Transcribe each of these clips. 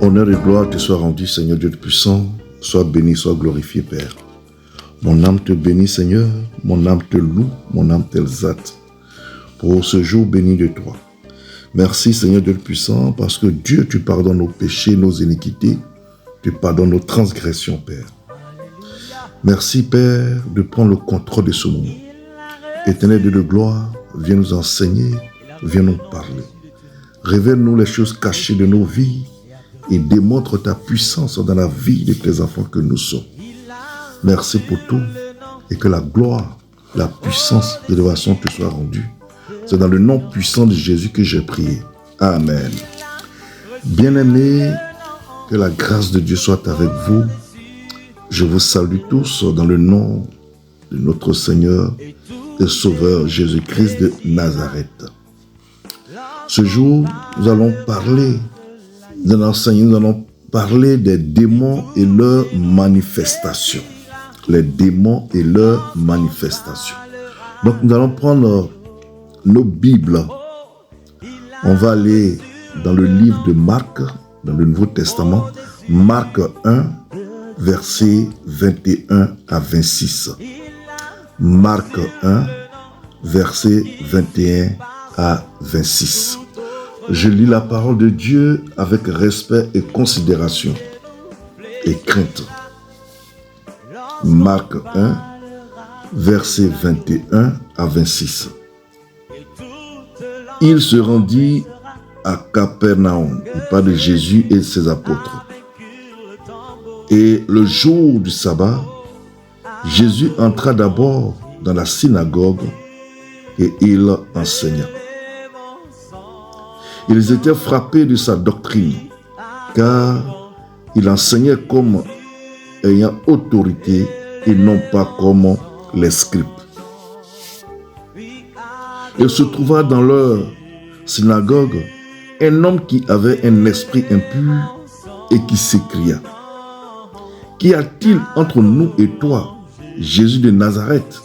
Honneur et gloire te soit rendu, Seigneur Dieu puissant. Sois béni, sois glorifié, Père. Mon âme te bénit, Seigneur. Mon âme te loue, mon âme t'exalte pour ce jour béni de toi. Merci, Seigneur Dieu puissant, parce que Dieu, tu pardonnes nos péchés, nos iniquités. Tu pardonnes nos transgressions, Père. Merci, Père, de prendre le contrôle de ce moment. Éternel Dieu de gloire, viens nous enseigner, viens nous parler. Révèle-nous les choses cachées de nos vies et démontre ta puissance dans la vie de tes enfants que nous sommes. Merci pour tout et que la gloire, la puissance et l'élévation te soient rendues. C'est dans le nom puissant de Jésus que j'ai prié. Amen. Bien-aimés, que la grâce de Dieu soit avec vous. Je vous salue tous dans le nom de notre Seigneur et Sauveur Jésus-Christ de Nazareth. Ce jour, nous allons parler des démons et leurs manifestations. Les démons et leurs manifestations. Donc, nous allons prendre nos Bibles. On va aller dans le livre de Marc, dans le Nouveau Testament, Marc 1, versets 21 à 26. Marc 1, versets 21 à 26. Je lis la parole de Dieu avec respect et considération et crainte. Marc 1, versets 21 à 26. Il se rendit à Capernaum, il parle de Jésus et ses apôtres. Et le jour du sabbat, Jésus entra d'abord dans la synagogue et il enseigna. Ils étaient frappés de sa doctrine, car il enseignait comme ayant autorité et non pas comme les scribes. Il se trouva dans leur synagogue un homme qui avait un esprit impur et qui s'écria: Qu'y a-t-il entre nous et toi, Jésus de Nazareth?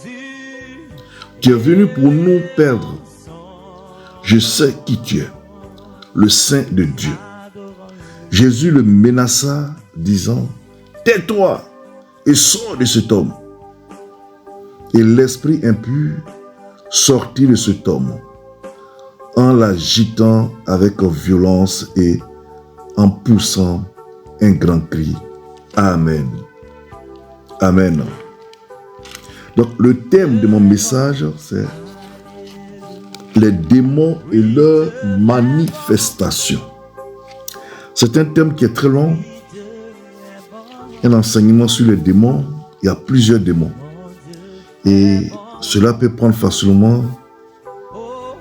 Tu es venu pour nous perdre. Je sais qui tu es, le Saint de Dieu. Jésus le menaça, disant: Tais-toi et sors de cet homme. Et l'esprit impur sortit de cet homme, en l'agitant avec violence et en poussant un grand cri. Amen. Amen. Donc, le thème de mon message, c'est les démons et leurs manifestations. C'est un thème qui est très long. Un enseignement sur les démons. Il y a plusieurs démons. Et cela peut prendre facilement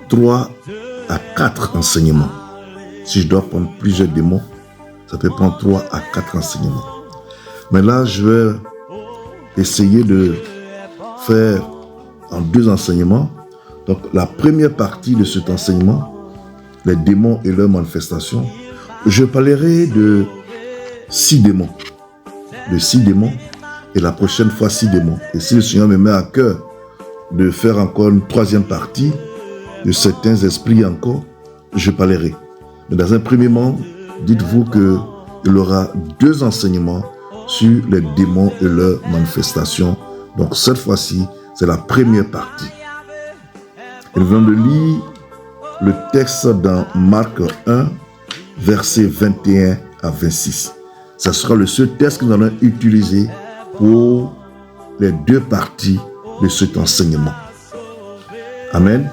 3 à 4 enseignements. Si je dois prendre plusieurs démons, ça peut prendre 3 à 4 enseignements. Mais là, je vais essayer de faire en 2 enseignements. Donc, la première partie de cet enseignement, les démons et leurs manifestations, je parlerai de 6 démons. De 6 démons, et la prochaine fois 6 démons. Et si le Seigneur me met à cœur de faire encore une 3e partie de certains esprits encore, je parlerai. Mais dans un premier moment, dites-vous qu'il y aura 2 enseignements sur les démons et leurs manifestations. Donc cette fois-ci, c'est la première partie. Et nous venons de lire le texte dans Marc 1, versets 21 à 26. Ce sera le seul texte que nous allons utiliser pour les 2 parties de cet enseignement. Amen.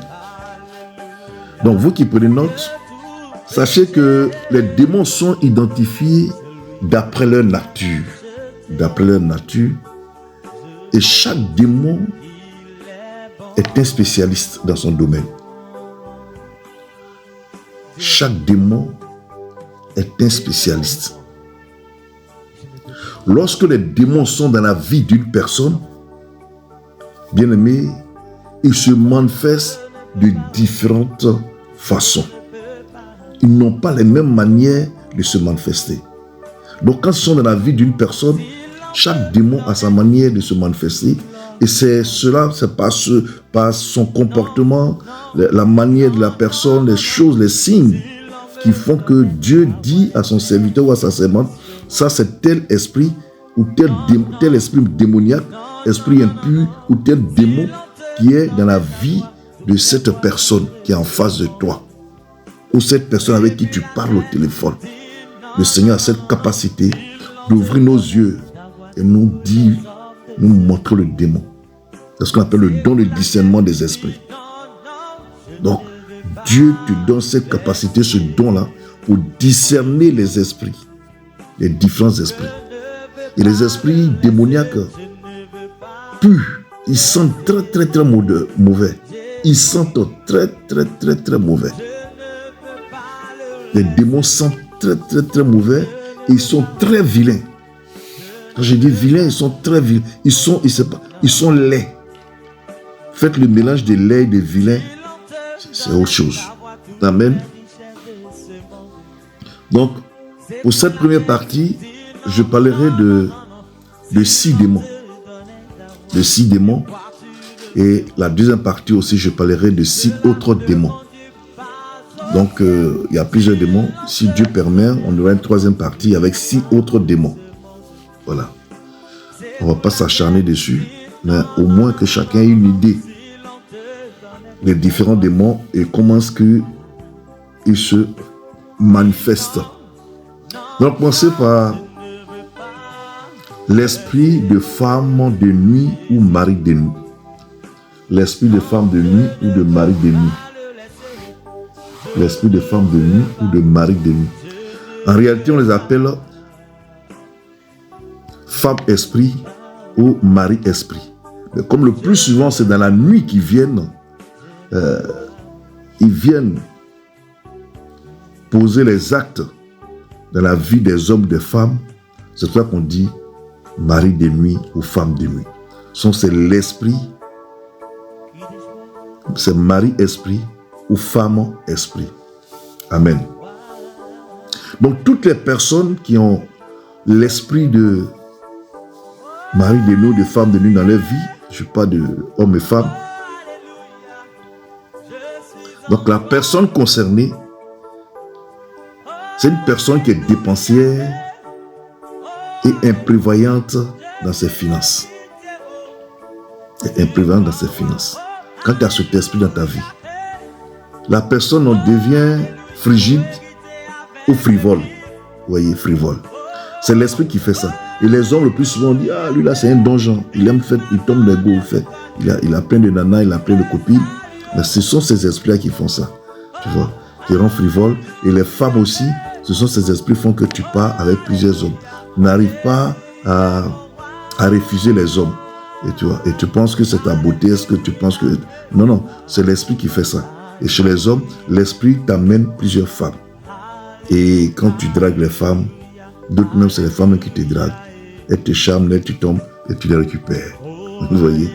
Donc vous qui prenez note, sachez que les démons sont identifiés d'après leur nature. D'après leur nature. Et chaque démon est un spécialiste dans son domaine. Chaque démon est un spécialiste. Lorsque les démons sont dans la vie d'une personne, bien aimé, ils se manifestent de différentes façons. Ils n'ont pas les mêmes manières de se manifester. Donc quand ils sont dans la vie d'une personne, chaque démon a sa manière de se manifester. Et c'est cela, c'est par son comportement, la manière de la personne, les choses, les signes qui font que Dieu dit à son serviteur ou à sa servante, ça c'est tel esprit ou tel esprit démoniaque, esprit impur ou tel démon qui est dans la vie de cette personne qui est en face de toi ou cette personne avec qui tu parles au téléphone. Le Seigneur a cette capacité d'ouvrir nos yeux et nous dire, nous montrer le démon. C'est ce qu'on appelle le don de discernement des esprits. Donc, Dieu te donne cette capacité, ce don-là, pour discerner les esprits, les différents esprits. Et les esprits démoniaques puent, ils sentent très, très, très mauvais. Ils sentent très, très, très, très mauvais. Les démons sentent très, très, très mauvais et ils sont très vilains. Quand je dis vilains, ils sont très vilains. Ils sont laids. Faites le mélange des laids et des vilains, c'est autre chose. Amen. Donc, pour cette première partie, je parlerai de 6 démons. De 6 démons. Et la deuxième partie aussi, je parlerai de 6 autres démons. Donc, il y a plusieurs démons. Si Dieu permet, on aura une troisième partie avec 6 autres démons. Voilà. On ne va pas s'acharner dessus, mais au moins que chacun ait une idée des différents démons et comment est-ce qu'ils se manifestent. Donc, commencez par l'esprit de femme de nuit ou mari de nuit. L'esprit de femme de nuit ou de mari de nuit. L'esprit de femme de nuit ou de mari de nuit. En réalité, on les appelle femme-esprit ou mari-esprit. Mais comme le plus souvent, c'est dans la nuit qu'ils viennent, ils viennent poser les actes dans la vie des hommes et des femmes. C'est pour ça qu'on dit mari de nuit ou femme de nuit. C'est l'esprit, c'est mari-esprit ou femme-esprit. Amen. Donc toutes les personnes qui ont l'esprit de mari de nuit, de femme de nuit dans leur vie, je ne parle de hommes et femmes. Donc la personne concernée, c'est une personne qui est dépensière et imprévoyante dans ses finances. Et imprévoyante dans ses finances. Quand tu as cet esprit dans ta vie, la personne en devient frigide ou frivole. Vous voyez, frivole. C'est l'esprit qui fait ça. Et les hommes le plus souvent disent, ah lui là c'est un donjon. Il aime faire, il tombe des go, il a plein de nanas, il a plein de copines. Mais ce sont ces esprits-là qui font ça. Tu vois, qui rendent frivole. Et les femmes aussi, ce sont ces esprits qui font que tu pars avec plusieurs hommes. Tu n'arrives pas à refuser les hommes. Et tu vois, et tu penses que c'est ta beauté, est-ce que tu penses que... Non, non, c'est l'esprit qui fait ça. Et chez les hommes, l'esprit t'amène plusieurs femmes. Et quand tu dragues les femmes, d'autres même c'est les femmes qui te draguent. Elles te charment, elles tu tombes et tu les récupères. Vous voyez?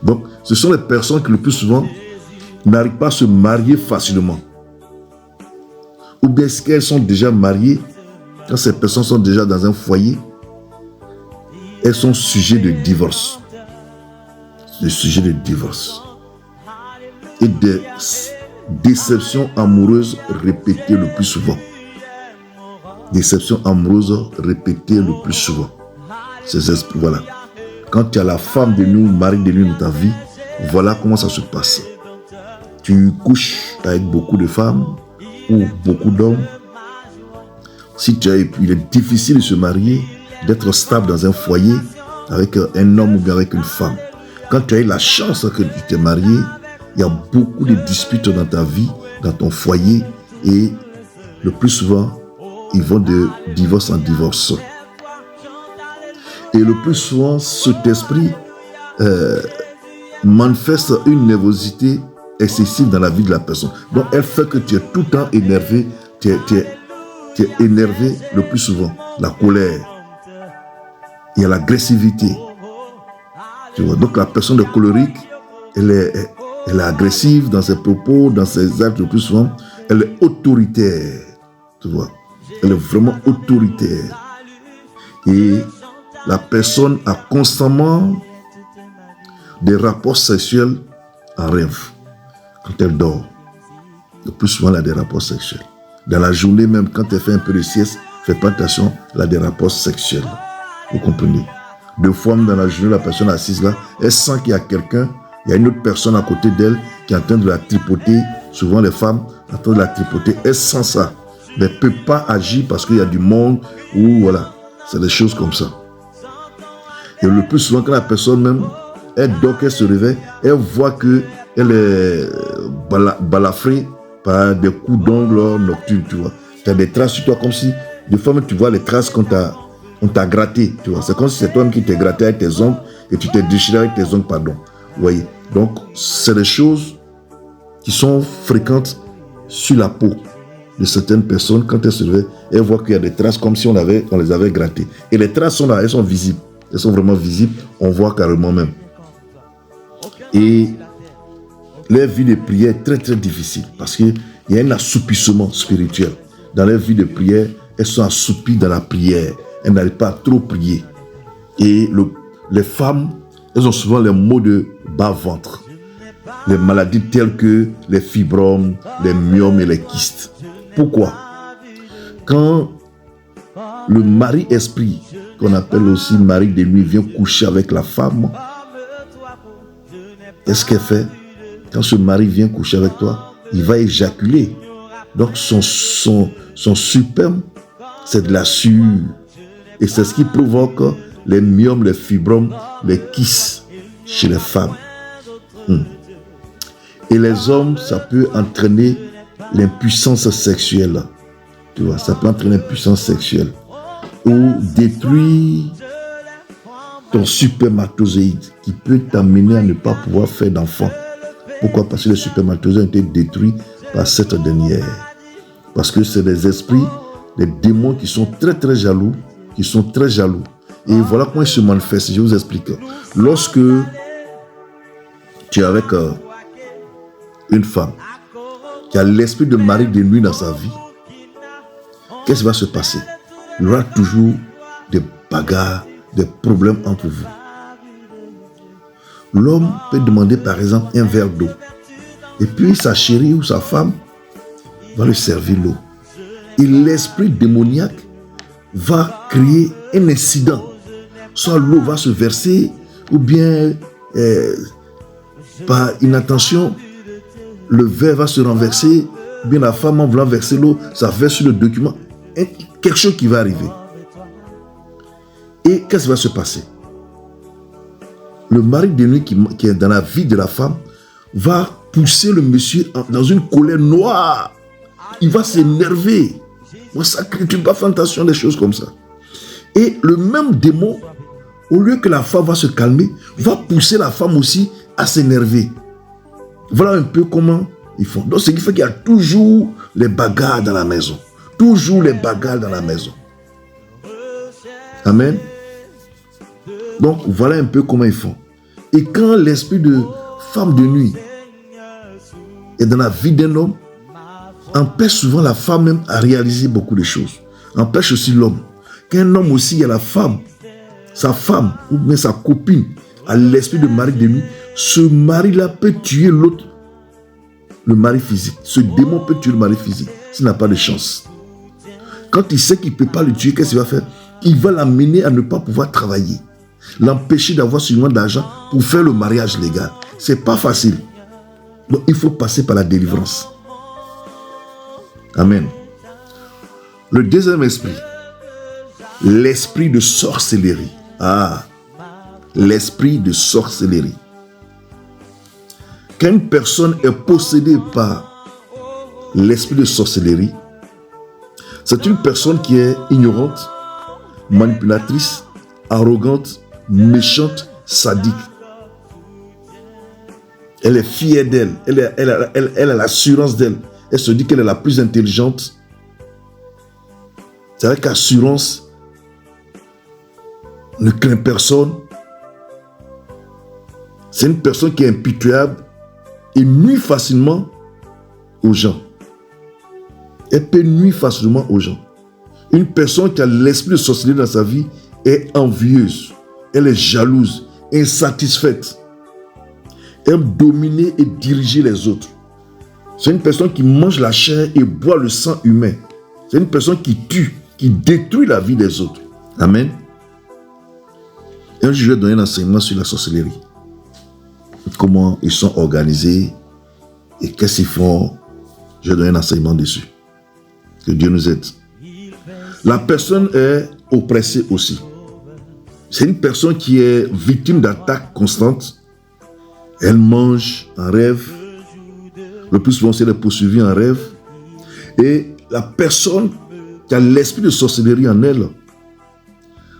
Donc, ce sont les personnes qui le plus souvent n'arrivent pas à se marier facilement. Ou bien est-ce qu'elles sont déjà mariées, quand ces personnes sont déjà dans un foyer, elles sont sujets de divorce. Des sujets de divorce. Et des déceptions amoureuses répétées le plus souvent. Déceptions amoureuses répétées le plus souvent. Ces esprits, voilà. Quand tu as la femme de nuit, mari de nuit dans ta vie, voilà comment ça se passe. Tu couches avec beaucoup de femmes ou beaucoup d'hommes. Il est difficile de se marier, d'être stable dans un foyer avec un homme ou bien avec une femme. Quand tu as eu la chance que tu t'es marié, il y a beaucoup de disputes dans ta vie, dans ton foyer, et le plus souvent, ils vont de divorce en divorce. Et le plus souvent, cet esprit manifeste une nervosité excessive dans la vie de la personne. Donc, elle fait que tu es tout le temps énervé, tu es énervé le plus souvent. La colère, il y a l'agressivité. Tu vois, donc la personne est colérique, elle est agressive dans ses propos, dans ses actes le plus souvent. Elle est autoritaire. Tu vois, elle est vraiment autoritaire. Et la personne a constamment des rapports sexuels en rêve quand elle dort. Le plus souvent, elle a des rapports sexuels. Dans la journée même, quand elle fait un peu de sieste, fais pas attention, elle a des rapports sexuels. Vous comprenez? Deux fois dans la journée, la personne assise là, elle sent qu'il y a quelqu'un, il y a une autre personne à côté d'elle qui est en train de la tripoter. Souvent les femmes en train de la tripoter, elle sent ça. Mais elle ne peut pas agir parce qu'il y a du monde ou voilà. C'est des choses comme ça. Et le plus souvent, quand la personne même, elle dort, qu'elle se réveille, elle voit qu'elle est balafrée par des coups d'ongles nocturnes, tu vois. Tu as des traces sur toi comme si, des fois même tu vois les traces qu'on t'a gratté, tu vois. C'est comme si c'est toi-même qui t'es gratté avec tes ongles et tu t'es déchiré avec tes ongles, pardon. Vous voyez. Donc, c'est des choses qui sont fréquentes sur la peau de certaines personnes. Quand elles se réveillent, elles voient qu'il y a des traces comme si on les avait grattées. Et les traces sont là, elles sont visibles. Elles sont vraiment visibles, on voit carrément même. Et leur vie de prière est très très difficile parce qu'il y a un assoupissement spirituel. Dans leur vie de prière, elles sont assoupies dans la prière. Elles n'arrivent pas à trop prier. Et les femmes, elles ont souvent les maux de bas-ventre. Les maladies telles que les fibromes, les myomes et les kystes. Pourquoi? Quand le mari-esprit, qu'on appelle aussi mari de nuit, vient coucher avec la femme, qu'est-ce qu'elle fait? Quand ce mari vient coucher avec toi, il va éjaculer. Donc son sperme, c'est de la sueur. Et c'est ce qui provoque les myomes, les fibromes, les kystes chez les femmes. Et les hommes, ça peut entraîner l'impuissance sexuelle. Tu vois, ça peut entraîner l'impuissance sexuelle. Ou détruire ton spermatozoïde qui peut t'amener à ne pas pouvoir faire d'enfant. Pourquoi? Parce que les spermatozoïdes ont été détruits par cette dernière. Parce que c'est des esprits, des démons qui sont très très jaloux, Et voilà comment ils se manifestent. Je vous explique. Lorsque tu es avec une femme qui a l'esprit de mari de nuit dans sa vie, qu'est-ce qui va se passer? Il y aura toujours des bagarres, des problèmes entre vous. L'homme peut demander par exemple un verre d'eau. Et puis sa chérie ou sa femme va lui servir l'eau. Et l'esprit démoniaque va créer un incident. Soit l'eau va se verser ou bien par inattention, le verre va se renverser, ou bien la femme en voulant verser l'eau, ça verse sur le document. Quelque chose qui va arriver. Et qu'est-ce qui va se passer? Le mari de nuit qui est dans la vie de la femme va pousser le monsieur dans une colère noire. Il va s'énerver. Moi, ça crie, tu ne peux pas faire attention à des choses comme ça. Et le même démon, au lieu que la femme va se calmer, va pousser la femme aussi à s'énerver. Voilà un peu comment ils font. Donc, ce qui fait qu'il y a toujours les bagarres dans la maison. Toujours les bagarres dans la maison. Amen. Donc, voilà un peu comment ils font. Et quand l'esprit de femme de nuit est dans la vie d'un homme, empêche souvent la femme même à réaliser beaucoup de choses. Empêche aussi l'homme. Qu'un homme aussi, il y a la femme, sa femme ou bien sa copine a l'esprit de mari de nuit, ce mari-là peut tuer l'autre, le mari physique. Ce démon peut tuer le mari physique s'il n'a pas de chance. Quand il sait qu'il ne peut pas le tuer, qu'est-ce qu'il va faire? Il va l'amener à ne pas pouvoir travailler. L'empêcher d'avoir suffisamment d'argent pour faire le mariage légal. Ce n'est pas facile. Donc il faut passer par la délivrance. Amen. Le deuxième esprit, l'esprit de sorcellerie. L'esprit de sorcellerie. Quand une personne est possédée par l'esprit de sorcellerie, c'est une personne qui est ignorante, manipulatrice, arrogante, méchante, sadique. Elle est fière d'elle. Elle a l'assurance d'elle. Elle se dit qu'elle est la plus intelligente. C'est avec assurance. Ne craint personne. C'est une personne qui est impitoyable et nuit facilement aux gens. Elle peut nuire facilement aux gens. Une personne qui a l'esprit de sorcellerie dans sa vie est envieuse. Elle est jalouse, insatisfaite. Elle aime dominer et diriger les autres. C'est une personne qui mange la chair et boit le sang humain. C'est une personne qui tue, qui détruit la vie des autres. Amen. Et je vais donner un enseignement sur la sorcellerie. Comment ils sont organisés et qu'est-ce qu'ils font. Je vais donner un enseignement dessus. Que Dieu nous aide. La personne est oppressée aussi. C'est une personne qui est victime d'attaques constantes. Elle mange en rêve. Le plus souvent, c'est elle est poursuivie en rêve. Et la personne qui a l'esprit de sorcellerie en elle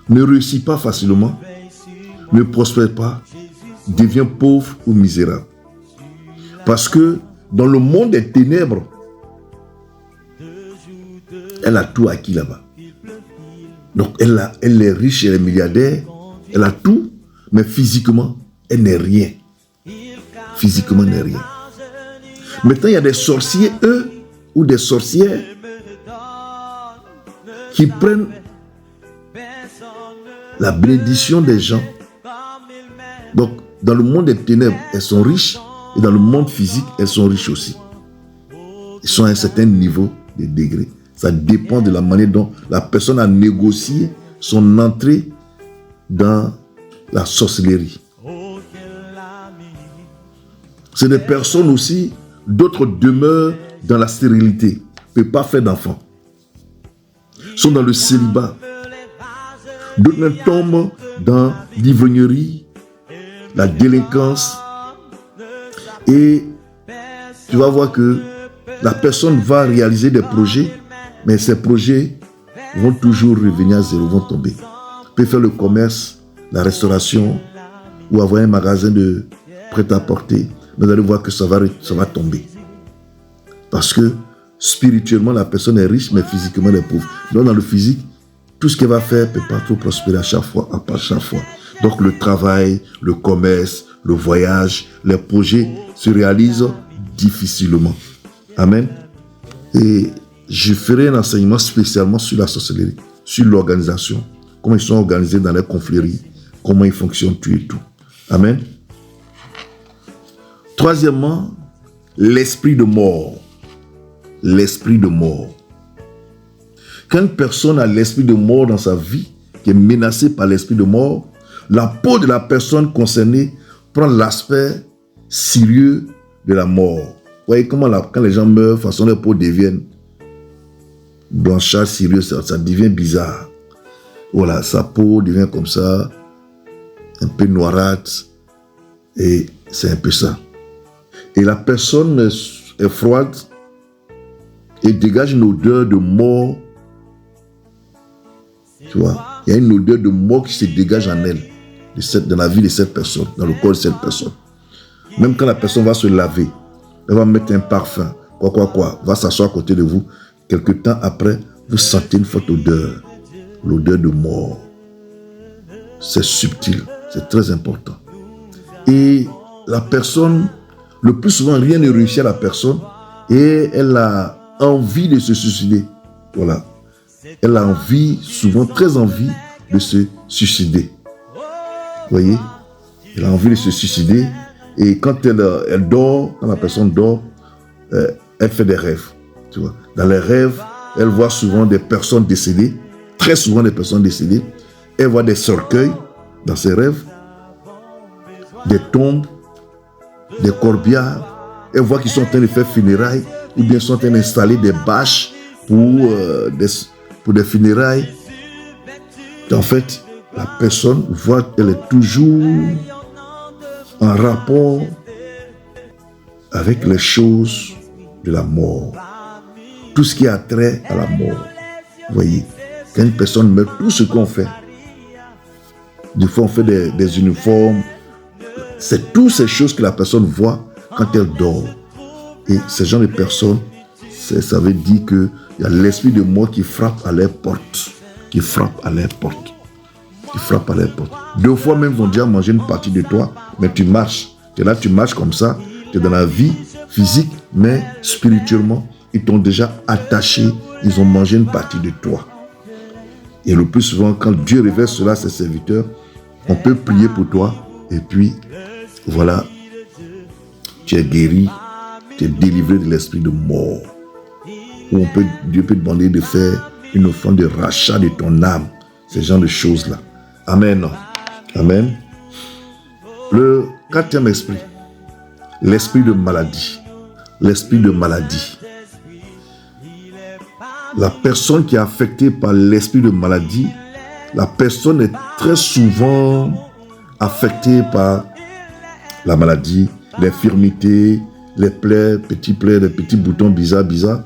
ne réussit pas facilement, ne prospère pas, devient pauvre ou misérable. Parce que dans le monde des ténèbres, elle a tout acquis là-bas. Donc elle est riche, elle est milliardaire, elle a tout, mais physiquement, elle n'est rien. Physiquement, elle n'est rien. Maintenant, il y a des sorciers, eux, ou des sorcières, qui prennent la bénédiction des gens. Donc, dans le monde des ténèbres, elles sont riches, et dans le monde physique, elles sont riches aussi. Ils sont à un certain niveau de degré. Ça dépend de la manière dont la personne a négocié son entrée dans la sorcellerie. C'est des personnes aussi, d'autres demeurent dans la stérilité, ne peuvent pas faire d'enfants, sont dans le célibat. D'autres tombent dans l'ivrognerie, la délinquance. Et tu vas voir que la personne va réaliser des projets, mais ces projets vont toujours revenir à zéro, vont tomber. Tu peux faire le commerce, la restauration, ou avoir un magasin de prêt-à-porter, mais vous allez voir que ça va tomber. Parce que spirituellement, la personne est riche, mais physiquement, elle est pauvre. Donc, dans le physique, tout ce qu'elle va faire ne peut pas trop prospérer à chaque fois, à part chaque fois. Donc, le travail, le commerce, le voyage, les projets se réalisent difficilement. Amen. Et je ferai un enseignement spécialement sur la sorcellerie, sur l'organisation, comment ils sont organisés dans les confréries, comment ils fonctionnent, tout et tout. Amen. Troisièmement, l'esprit de mort. L'esprit de mort. Quand une personne a l'esprit de mort dans sa vie, qui est menacée par l'esprit de mort, la peau de la personne concernée prend l'aspect sérieux de la mort. Vous voyez comment quand les gens meurent, façon leur peau deviennent blanchâtre, sérieux, ça devient bizarre. Voilà, sa peau devient comme ça, un peu noirâtre, et c'est un peu ça. Et la personne est froide et dégage une odeur de mort. Tu vois, il y a une odeur de mort qui se dégage en elle, dans la vie de cette personne, dans le corps de cette personne. Même quand la personne va se laver, elle va mettre un parfum, va s'asseoir à côté de vous. Quelque temps après, vous sentez une forte odeur, l'odeur de mort. C'est subtil, c'est très important. Et la personne, le plus souvent, rien ne réussit à la personne et elle a envie de se suicider. Voilà. Elle a envie, souvent très envie de se suicider. Vous voyez? Elle a envie de se suicider et quand elle dort, quand la personne dort, elle fait des rêves. Tu vois? Dans les rêves, elle voit souvent des personnes décédées, très souvent des personnes décédées. Elle voit des cercueils dans ses rêves, des tombes, des corbillards. Elle voit qu'ils sont en train de faire funérailles ou bien sont en train d'installer des bâches pour des funérailles. En fait, la personne voit qu'elle est toujours en rapport avec les choses de la mort. Tout ce qui a trait à la mort. Vous voyez, quand une personne meurt, tout ce qu'on fait, des fois on fait des uniformes, c'est toutes ces choses que la personne voit quand elle dort. Et ces gens de personnes, ça veut dire qu'il y a l'esprit de mort qui frappe à leur porte. Qui frappe à leur porte. Qui frappe à leur porte. Deux fois même, ils vont déjà manger une partie de toi, mais tu marches. Tu es là, tu marches comme ça, tu es dans la vie physique, mais spirituellement, ils t'ont déjà attaché, ils ont mangé une partie de toi. Et le plus souvent, quand Dieu révèle cela à ses serviteurs, on peut prier pour toi, et puis, voilà, tu es guéri, tu es délivré de l'esprit de mort. Ou Dieu peut te demander de faire une offrande de rachat de ton âme. Ces genres de choses-là. Amen. Amen. Le quatrième esprit, l'esprit de maladie. L'esprit de maladie. La personne qui est affectée par l'esprit de maladie, la personne est très souvent affectée par la maladie, l'infirmité, les plaies, les petits boutons bizarres.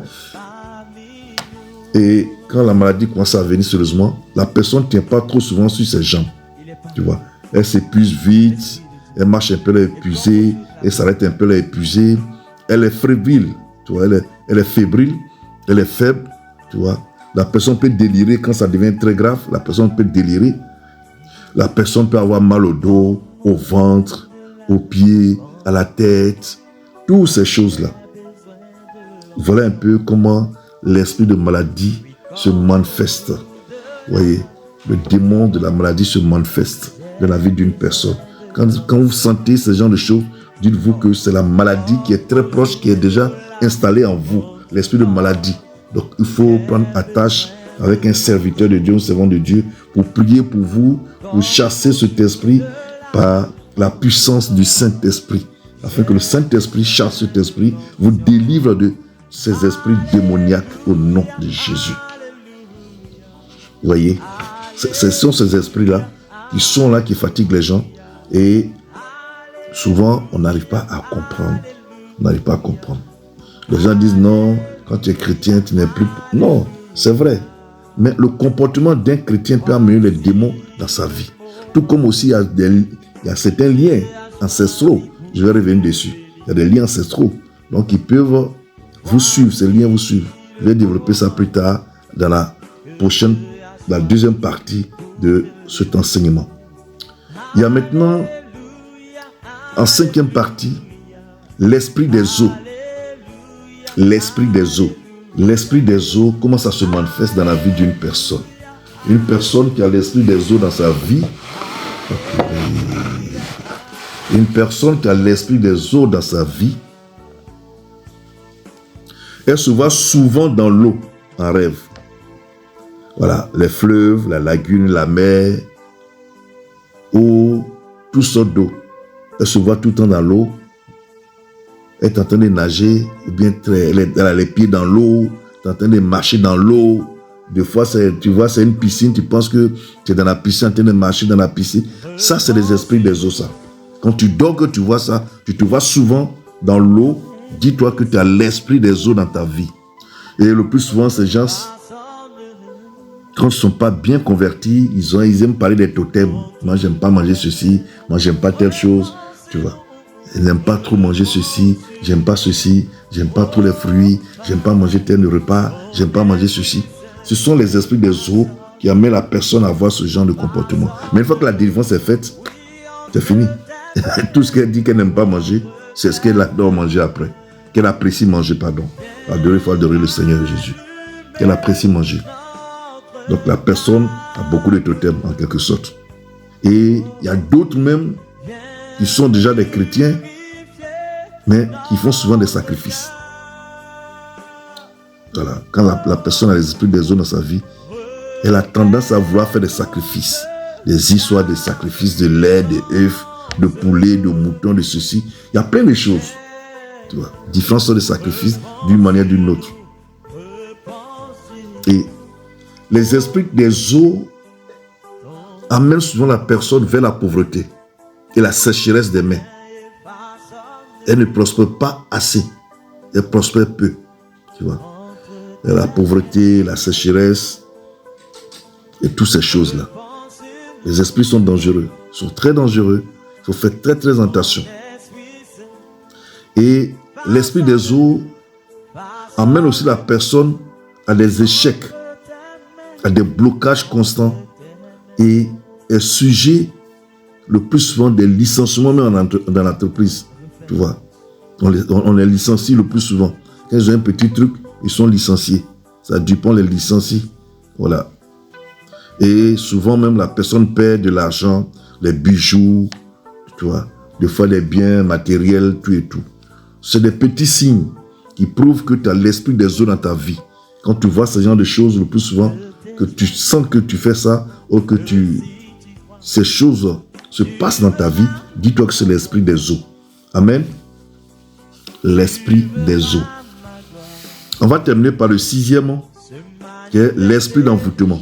Et quand la maladie commence à venir sérieusement, la personne ne tient pas trop souvent sur ses jambes. Tu vois, elle s'épuise vite, elle marche un peu épuisée, elle s'arrête un peu épuisée, elle est fébrile, tu vois, elle est fébrile, elle est faible, tu vois. La personne peut délirer quand ça devient très grave, la personne peut délirer. La personne peut avoir mal au dos, au ventre, aux pieds, à la tête, toutes ces choses-là. Voilà un peu comment l'esprit de maladie se manifeste. Vous voyez, le démon de la maladie se manifeste dans la vie d'une personne. Quand vous sentez ce genre de choses, dites-vous que c'est la maladie qui est très proche, qui est déjà installée en vous, l'esprit de maladie. Donc il faut prendre attache avec un serviteur de Dieu, un servant de Dieu, pour prier pour vous, pour chasser cet esprit par la puissance du Saint-Esprit, afin que le Saint-Esprit chasse cet esprit, vous délivre de ces esprits démoniaques au nom de Jésus. Vous voyez, ce sont ces esprits-là qui sont là, qui fatiguent les gens, et souvent on n'arrive pas à comprendre. On n'arrive pas à comprendre. Les gens disent non, quand tu es chrétien, tu n'es plus... Non, c'est vrai. Mais le comportement d'un chrétien peut amener les démons dans sa vie. Tout comme aussi il y a certains liens ancestraux. Je vais revenir dessus. Il y a des liens ancestraux. Donc ils peuvent vous suivre, ces liens vous suivent. Je vais développer ça plus tard dans la deuxième partie de cet enseignement. Il y a maintenant, en cinquième partie, l'esprit des eaux. L'esprit des eaux. L'esprit des eaux, comment ça se manifeste dans la vie d'une personne? Une personne qui a l'esprit des eaux dans sa vie, une personne qui a l'esprit des eaux dans sa vie, elle se voit souvent dans l'eau, en rêve. Voilà, les fleuves, la lagune, la mer, eau, toutes sortes d'eau. Elle se voit tout le temps dans l'eau. Elle est en train de nager, elle a les pieds dans l'eau, elle est en train de marcher dans l'eau. Des fois, tu vois, c'est une piscine, tu penses que tu es dans la piscine, en train de marcher dans la piscine. Ça, c'est les esprits des eaux, ça. Quand tu dors, que tu vois ça, tu te vois souvent dans l'eau. Dis-toi que tu as l'esprit des eaux dans ta vie. Et le plus souvent, ces gens, quand ils ne sont pas bien convertis, ils aiment parler des totems. Moi, j'aime pas manger ceci, moi, j'aime pas telle chose, tu vois. Ils n'aiment pas trop manger ceci, j'aime pas ceci, j'aime pas trop les fruits, j'aime pas manger tel repas, j'aime pas manger ceci. Ce sont les esprits des eaux qui amènent la personne à avoir ce genre de comportement. Mais une fois que la délivrance est faite, c'est fini. Tout ce qu'elle dit qu'elle n'aime pas manger, c'est ce qu'elle adore manger après. Qu'elle apprécie manger, pardon. Il faut adorer le Seigneur Jésus. Qu'elle apprécie manger. Donc la personne a beaucoup de totems en quelque sorte. Et il y a d'autres même qui sont déjà des chrétiens, mais qui font souvent des sacrifices. Voilà. Quand la personne a les esprits des eaux dans sa vie, elle a tendance à vouloir faire des sacrifices. Des histoires de sacrifices de lait, de œufs, de poulet, de mouton, de ceci. Il y a plein de choses. Tu vois, différents sortes de sacrifices d'une manière ou d'une autre. Et les esprits des eaux amènent souvent la personne vers la pauvreté et la sécheresse des mains. Elle ne prospère pas assez. Elle prospère peu. Tu vois. Et la pauvreté, la sécheresse et toutes ces choses-là. Les esprits sont dangereux. Ils sont très dangereux. Il faut faire très très attention. Et l'esprit des eaux amène aussi la personne à des échecs, à des blocages constants et est sujet le plus souvent des licenciements même dans l'entreprise. Tu vois, on les licencie le plus souvent. Quand ils ont un petit truc, ils sont licenciés. Ça Dupont les licencie. Voilà. Et souvent même la personne perd de l'argent, les bijoux, tu vois, des fois les biens matériels, tout et tout. c'est des petits signes qui prouvent que tu as l'esprit des eaux dans ta vie. Quand tu vois ce genre de choses, le plus souvent, que tu sens que tu fais ça, ou que ces choses se passent dans ta vie, dis-toi que c'est l'esprit des eaux. Amen. L'esprit des eaux. On va terminer par le 6e, qui est l'esprit d'envoûtement.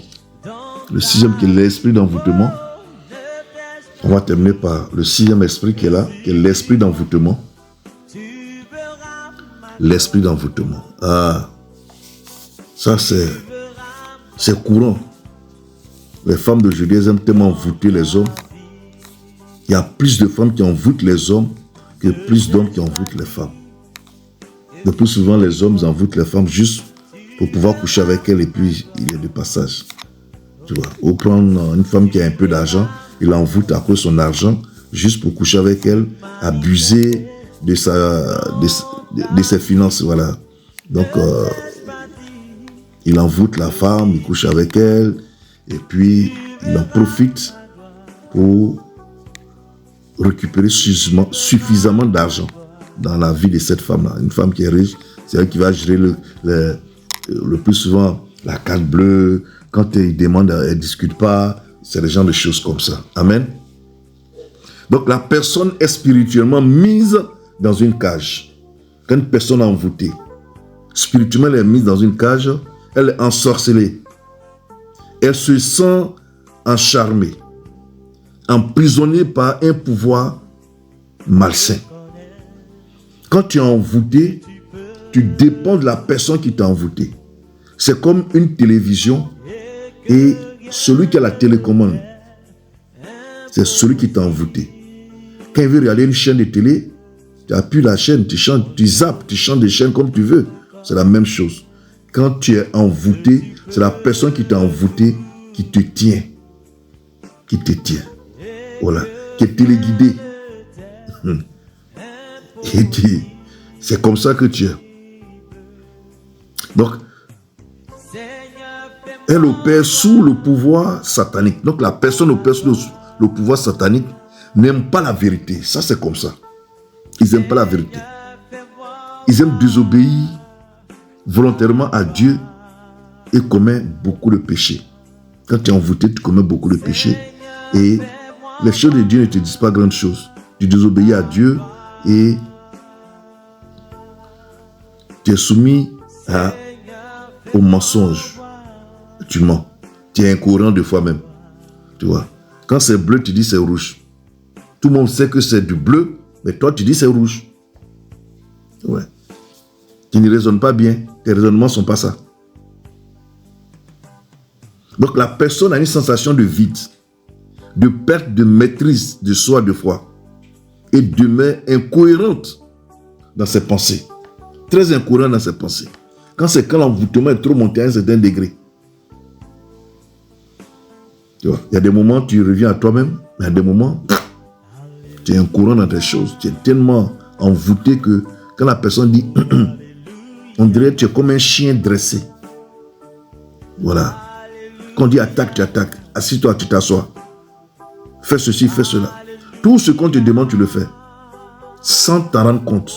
Le 6e qui est l'esprit d'envoûtement. On va terminer par le 6e esprit qui est là, qui est l'esprit d'envoûtement. L'esprit d'envoûtement. Ah, ça c'est courant. Les femmes d'aujourd'hui, elles aiment tellement envoûter les hommes. Il y a plus de femmes qui envoûtent les hommes que plus d'hommes qui envoûtent les femmes. Le plus souvent, les hommes envoûtent les femmes juste pour pouvoir coucher avec elles et puis il y a du passage. Tu vois, ou prendre une femme qui a un peu d'argent, il l'envoûte à cause de son argent juste pour coucher avec elle, abuser de ses finances, voilà. Donc, il envoûte la femme, il couche avec elle, et puis il en profite pour récupérer suffisamment d'argent dans la vie de cette femme-là. Une femme qui est riche, c'est elle qui va gérer le plus souvent la carte bleue. Quand il demande, elle ne discute pas. C'est le genre de choses comme ça. Amen. Donc la personne est spirituellement mise dans une cage. Quand une personne est envoûtée, spirituellement elle est mise dans une cage, elle est ensorcelée. Elle se sent encharmée, emprisonnée par un pouvoir malsain. Quand tu es envoûté, tu dépends de la personne qui t'a envoûté. C'est comme une télévision et celui qui a la télécommande, c'est celui qui t'a envoûté. Quand il veut regarder une chaîne de télé, tu appuies la chaîne, tu chantes, tu zappes, tu chantes des chaînes comme tu veux. C'est la même chose. Quand tu es envoûté, c'est la personne qui t'a envoûté qui te tient. Qui te tient. Voilà. Qui est téléguidé. C'est comme ça que tu es. Donc, elle opère sous le pouvoir satanique. Donc, la personne opère sous le pouvoir satanique, n'aime pas la vérité. Ça, c'est comme ça. Ils n'aiment pas la vérité. Ils aiment désobéir volontairement à Dieu et commettent beaucoup de péchés. Quand tu es envoûté, tu commets beaucoup de péchés. Et les choses de Dieu ne te disent pas grand chose. Tu désobéis à Dieu et tu es soumis au mensonge. Tu mens. Tu es incohérent de fois même. Tu vois. Quand c'est bleu, tu dis c'est rouge. Tout le monde sait que c'est du bleu, mais toi tu dis c'est rouge. Ouais. Tu ne raisonnes pas bien. Tes raisonnements ne sont pas ça. Donc la personne a une sensation de vide, de perte de maîtrise de soi, de foi, et demeure incohérente dans ses pensées. Très incohérente dans ses pensées. Quand l'envoûtement est trop monté à un certain degré. Tu vois, il y a des moments où tu reviens à toi-même, mais il y a des moments tu es incohérent dans tes choses. Tu es tellement envoûté que quand la personne dit on dirait que tu es comme un chien dressé. Voilà. Quand on dit attaque, tu attaques. Assis-toi, tu t'assois. Fais ceci, fais cela. Tout ce qu'on te demande, tu le fais. Sans t'en rendre compte.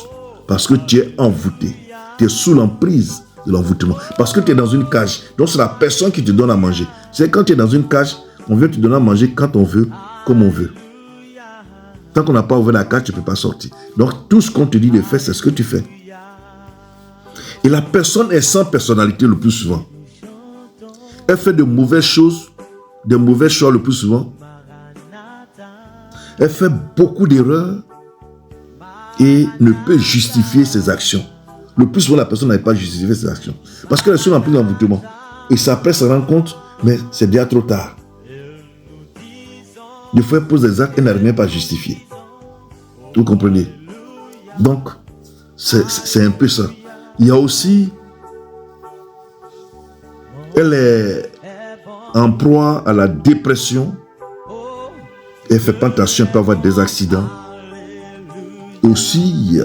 Parce que tu es envoûté. Tu es sous l'emprise de l'envoûtement. Parce que tu es dans une cage. Donc c'est la personne qui te donne à manger. C'est quand tu es dans une cage, on vient te donner à manger quand on veut, comme on veut. Tant qu'on n'a pas ouvert la cage, tu ne peux pas sortir. Donc tout ce qu'on te dit de faire, c'est ce que tu fais. Et la personne est sans personnalité le plus souvent. Elle fait de mauvaises choses, de mauvais choix le plus souvent. Elle fait beaucoup d'erreurs et ne peut justifier ses actions. Le plus souvent, la personne n'arrive pas à justifier ses actions. Parce qu'elle est sur l'emprise d'envoûtement. Et ça après se rend compte, mais c'est déjà trop tard. Des fois, elle pose des actes, elle n'arrive même pas à justifier. Vous comprenez? Donc, c'est un peu ça. Il y a aussi, elle est en proie à la dépression. Elle fait pas attention, elle peut avoir des accidents. Aussi,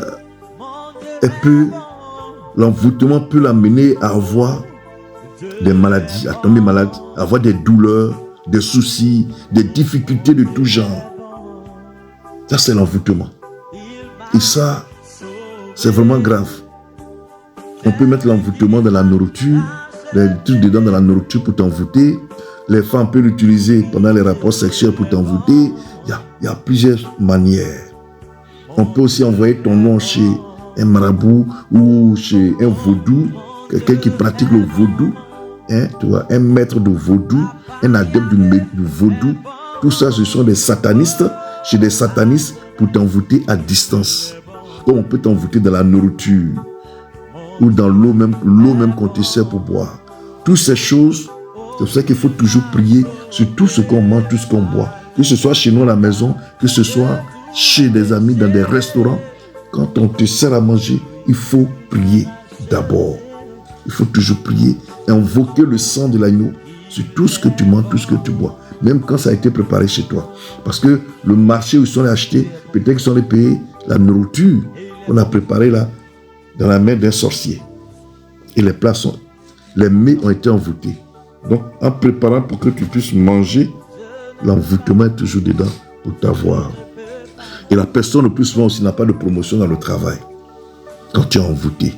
l'envoûtement peut l'amener à avoir des maladies, à tomber malade, à avoir des douleurs, des soucis, des difficultés de tout genre. Ça, c'est l'envoûtement. Et ça, C'est vraiment grave. On peut mettre l'envoûtement dans la nourriture, les trucs dedans dans la nourriture pour t'envoûter. Les femmes peuvent l'utiliser pendant les rapports sexuels pour t'envoûter. Il y a plusieurs manières. On peut aussi envoyer ton nom chez un marabout ou chez un vaudou, quelqu'un qui pratique le vaudou, hein, tu vois, un maître de vaudou, un adepte du vaudou. Tout ça, ce sont des satanistes, chez des satanistes pour t'envoûter à distance. Comme on peut t'envoûter dans la nourriture ou dans l'eau même qu'on te sert pour boire. Toutes ces choses, c'est pour ça qu'il faut toujours prier sur tout ce qu'on mange, tout ce qu'on boit. Que ce soit chez nous à la maison, que ce soit chez des amis, dans des restaurants. Quand on te sert à manger, il faut prier d'abord. Il faut toujours prier et invoquer le sang de l'agneau sur tout ce que tu manges, tout ce que tu bois. Même quand ça a été préparé chez toi. Parce que le marché où ils sont achetés, peut-être qu'ils sont allés payer la nourriture qu'on a préparée là, dans la main d'un sorcier. Et les mets ont été envoûtés. Donc, en préparant pour que tu puisses manger, l'envoûtement est toujours dedans pour t'avoir. Et la personne le plus souvent aussi n'a pas de promotion dans le travail. Quand tu es envoûté.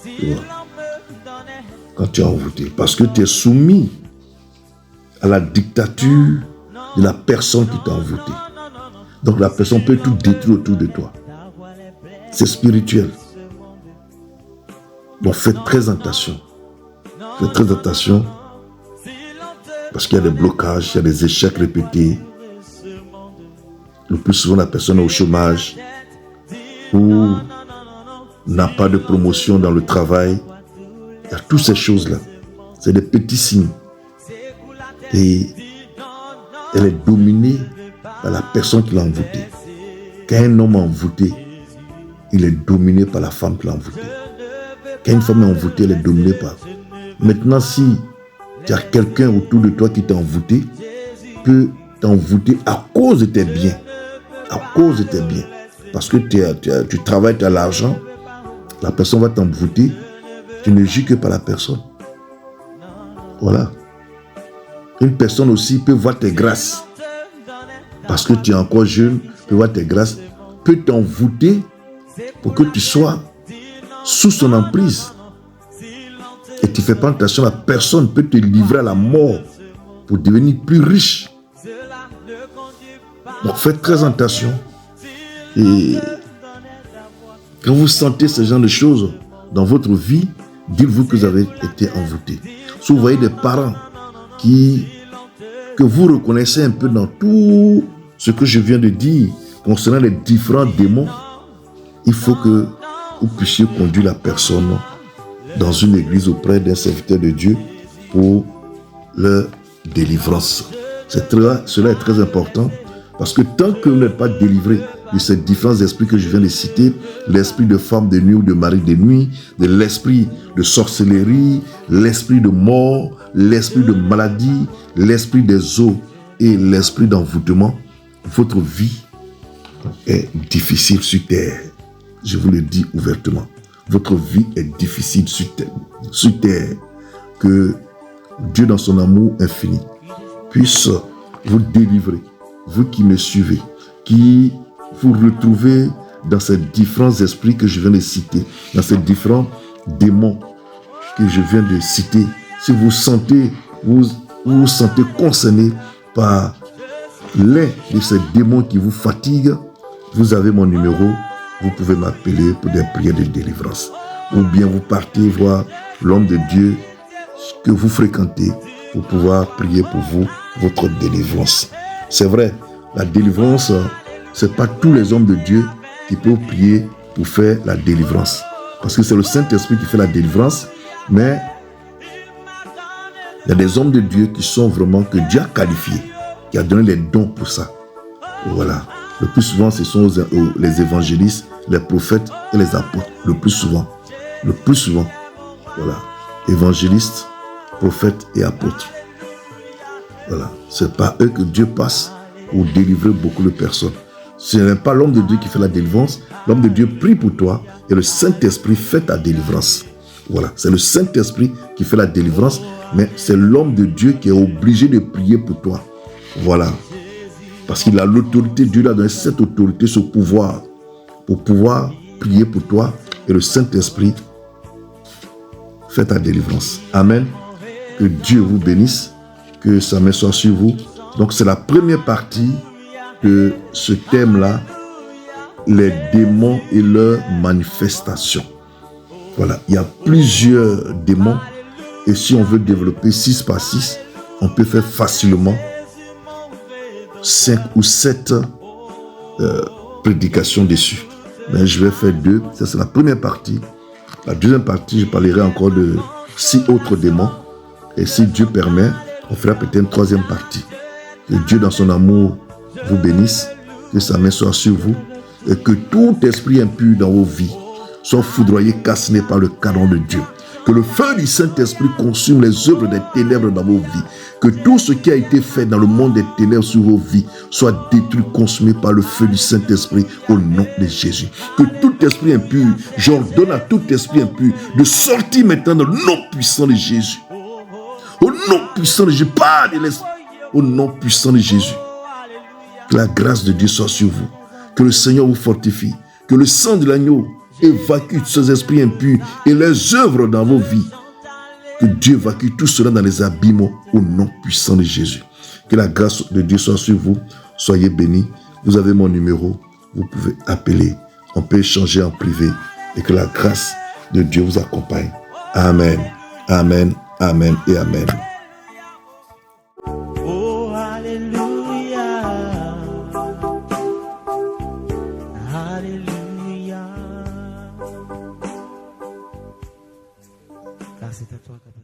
Tu vois. Quand tu es envoûté. Parce que tu es soumis à la dictature de la personne qui t'a envoûté. Donc la personne peut tout détruire autour de toi. C'est spirituel. Donc faites très attention. Faites très attention. Parce qu'il y a des blocages, il y a des échecs répétés. Le plus souvent, la personne est au chômage ou n'a pas de promotion dans le travail. Il y a toutes ces choses-là. C'est des petits signes. Et elle est dominée par la personne qui l'a envoûtée. Quand un homme est envoûté, il est dominé par la femme qui l'a envoûté. Quand une femme est envoûtée, elle est dominée par... Maintenant, si tu as quelqu'un autour de toi qui t'a envoûté, peut t'envoûter à cause de tes biens. À cause de tes biens. Parce que tu travailles, tu as l'argent, la personne va t'envoûter, tu ne juges que par la personne. Voilà. Une personne aussi peut voir tes grâces. Parce que tu es encore jeune, peut voir tes grâces, peut t'envoûter pour que tu sois sous son emprise. Et tu fais pas attention, la personne peut te livrer à la mort pour devenir plus riche. Donc faites très attention. Et quand vous sentez ce genre de choses dans votre vie, dites-vous que vous avez été envoûté. Si vous voyez des parents que vous reconnaissez un peu dans tout ce que je viens de dire concernant les différents démons, il faut que vous puissiez conduire la personne dans une église auprès d'un serviteur de Dieu pour leur délivrance. Cela est très important parce que tant que vous n'êtes pas délivré de ces différents esprits que je viens de citer, l'esprit de femme de nuit ou de mari de nuit, de l'esprit de sorcellerie, l'esprit de mort, l'esprit de maladie, l'esprit des eaux et l'esprit d'envoûtement, votre vie est difficile sur terre. Je vous le dis ouvertement. Votre vie est difficile sur terre. Que Dieu, dans son amour infini, puisse vous délivrer, vous qui me suivez, qui vous retrouvez dans ces différents esprits que je viens de citer, dans ces différents démons que je viens de citer. Si vous vous sentez concerné par l'un de ces démons qui vous fatiguent, vous avez mon numéro, vous pouvez m'appeler pour des prières de délivrance. Ou bien vous partez voir l'homme de Dieu que vous fréquentez pour pouvoir prier pour vous, votre délivrance. C'est vrai, la délivrance, ce n'est pas tous les hommes de Dieu qui peuvent prier pour faire la délivrance. Parce que c'est le Saint-Esprit qui fait la délivrance, mais il y a des hommes de Dieu qui sont vraiment, que Dieu a qualifiés, qui a donné les dons pour ça. Voilà. Le plus souvent, ce sont les évangélistes, les prophètes et les apôtres. Le plus souvent. Voilà. Évangélistes, prophètes et apôtres. Voilà. C'est par eux que Dieu passe pour délivrer beaucoup de personnes. Ce n'est pas l'homme de Dieu qui fait la délivrance. L'homme de Dieu prie pour toi et le Saint-Esprit fait ta délivrance. Voilà. C'est le Saint-Esprit qui fait la délivrance, mais c'est l'homme de Dieu qui est obligé de prier pour toi. Voilà. Parce qu'il a l'autorité, Dieu lui a donné cette autorité, ce pouvoir, pour pouvoir prier pour toi et le Saint-Esprit fait ta délivrance. Amen. Que Dieu vous bénisse, que sa main soit sur vous. Donc c'est la première partie de ce thème-là, les démons et leurs manifestations. Voilà, il y a plusieurs démons et si on veut développer 6 par 6, on peut faire facilement 5 ou 7 prédications dessus. Mais je vais faire 2, ça c'est la première partie. La deuxième partie, je parlerai encore de 6 autres démons. Et si Dieu permet, on fera peut-être une 3e partie. Que Dieu dans son amour vous bénisse, que sa main soit sur vous et que tout esprit impur dans vos vies soit foudroyé, cassané par le canon de Dieu. Que le feu du Saint-Esprit consume les œuvres des ténèbres dans vos vies. Que tout ce qui a été fait dans le monde des ténèbres sur vos vies soit détruit, consumé par le feu du Saint-Esprit au nom de Jésus. Que tout esprit impur, j'ordonne à tout esprit impur de sortir maintenant dans le nom puissant de Jésus. Au nom puissant de Jésus, pas de l'esprit. Au nom puissant de Jésus. Que la grâce de Dieu soit sur vous. Que le Seigneur vous fortifie. Que le sang de l'agneau évacue tous ces esprits impurs et les œuvres dans vos vies. Que Dieu évacue tout cela dans les abîmes au nom puissant de Jésus. Que la grâce de Dieu soit sur vous. Soyez bénis. Vous avez mon numéro. Vous pouvez appeler. On peut échanger en privé. Et que la grâce de Dieu vous accompagne. Amen. Amen. Amen et Amen. Oh, Alléluia. Alléluia. Car c'est à toi qu'appartient.